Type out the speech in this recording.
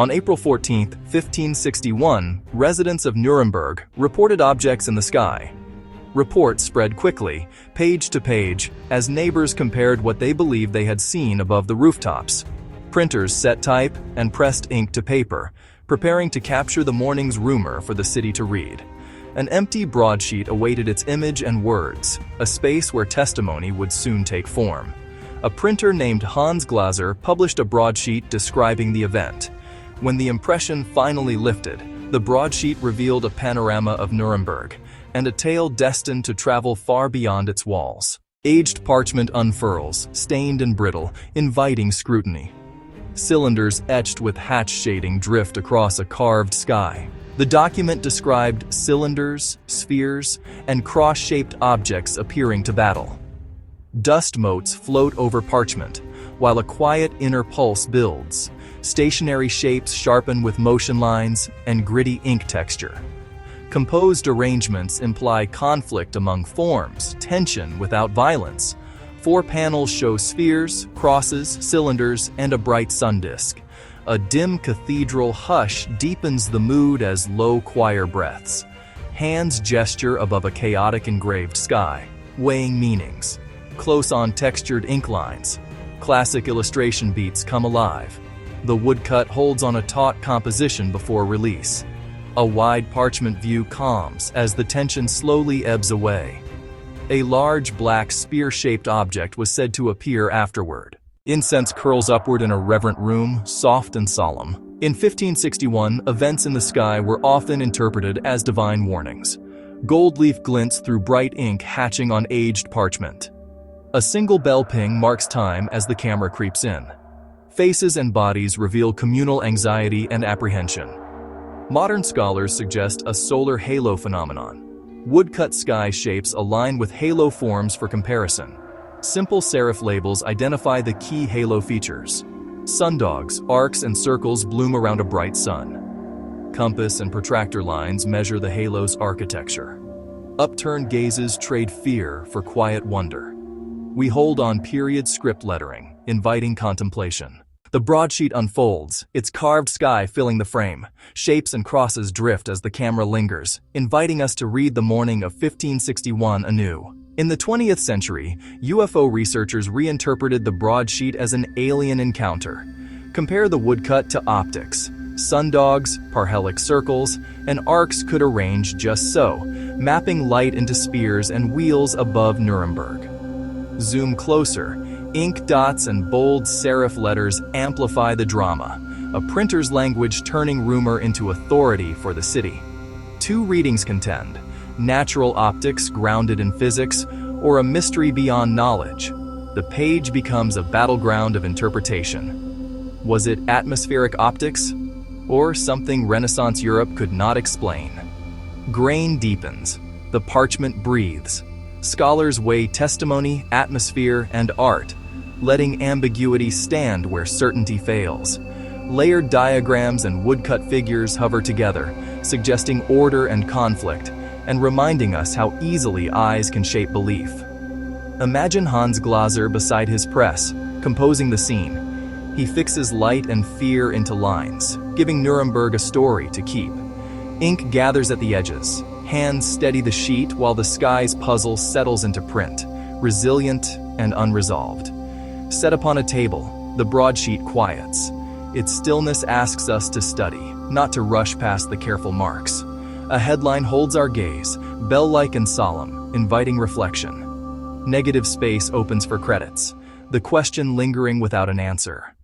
On April 14, 1561, residents of Nuremberg reported objects in the sky. Reports spread quickly, page to page, as neighbors compared what they believed they had seen above the rooftops. Printers set type and pressed ink to paper, preparing to capture the morning's rumor for the city to read. An empty broadsheet awaited its image and words, a space where testimony would soon take form. A printer named Hans Glaser published a broadsheet describing the event. When the impression finally lifted, the broadsheet revealed a panorama of Nuremberg, and a tale destined to travel far beyond its walls. Aged parchment unfurls, stained and brittle, inviting scrutiny. Cylinders etched with hatch shading drift across a carved sky. The document described cylinders, spheres, and cross-shaped objects appearing to battle. Dust motes float over parchment, while a quiet inner pulse builds. Stationary shapes sharpen with motion lines and gritty ink texture. Composed arrangements imply conflict among forms, tension without violence. 4 panels show spheres, crosses, cylinders, and a bright sun disk. A dim cathedral hush deepens the mood as low choir breaths. Hands gesture above a chaotic engraved sky, weighing meanings. Close-on textured ink lines. Classic illustration beats come alive. The woodcut holds on a taut composition before release. A wide parchment view calms as the tension slowly ebbs away. A large black spear-shaped object was said to appear afterward. Incense curls upward in a reverent room, soft and solemn. In 1561, events in the sky were often interpreted as divine warnings. Gold leaf glints through bright ink hatching on aged parchment. A single bell ping marks time as the camera creeps in. Faces and bodies reveal communal anxiety and apprehension. Modern scholars suggest a solar halo phenomenon. Woodcut sky shapes align with halo forms for comparison. Simple serif labels identify the key halo features. Sundogs, arcs, and circles bloom around a bright sun. Compass and protractor lines measure the halo's architecture. Upturned gazes trade fear for quiet wonder. We hold on period script lettering, inviting contemplation. The broadsheet unfolds, its carved sky filling the frame. Shapes and crosses drift as the camera lingers, inviting us to read the morning of 1561 anew. In the 20th century, UFO researchers reinterpreted the broadsheet as an alien encounter. Compare the woodcut to optics. Sundogs, parhelic circles, and arcs could arrange just so, mapping light into spears and wheels above Nuremberg. Zoom closer. Ink dots and bold serif letters amplify the drama, a printer's language turning rumor into authority for the city. 2 readings contend: natural optics grounded in physics, or a mystery beyond knowledge. The page becomes a battleground of interpretation. Was it atmospheric optics, or something Renaissance Europe could not explain? Grain deepens. The parchment breathes. Scholars weigh testimony, atmosphere, and art, letting ambiguity stand where certainty fails. Layered diagrams and woodcut figures hover together, suggesting order and conflict, and reminding us how easily eyes can shape belief. Imagine Hans Glaser beside his press, composing the scene. He fixes light and fear into lines, giving Nuremberg a story to keep. Ink gathers at the edges. Hands steady the sheet while the sky's puzzle settles into print, resilient and unresolved. Set upon a table, the broadsheet quiets. Its stillness asks us to study, not to rush past the careful marks. A headline holds our gaze, bell-like and solemn, inviting reflection. Negative space opens for credits, the question lingering without an answer.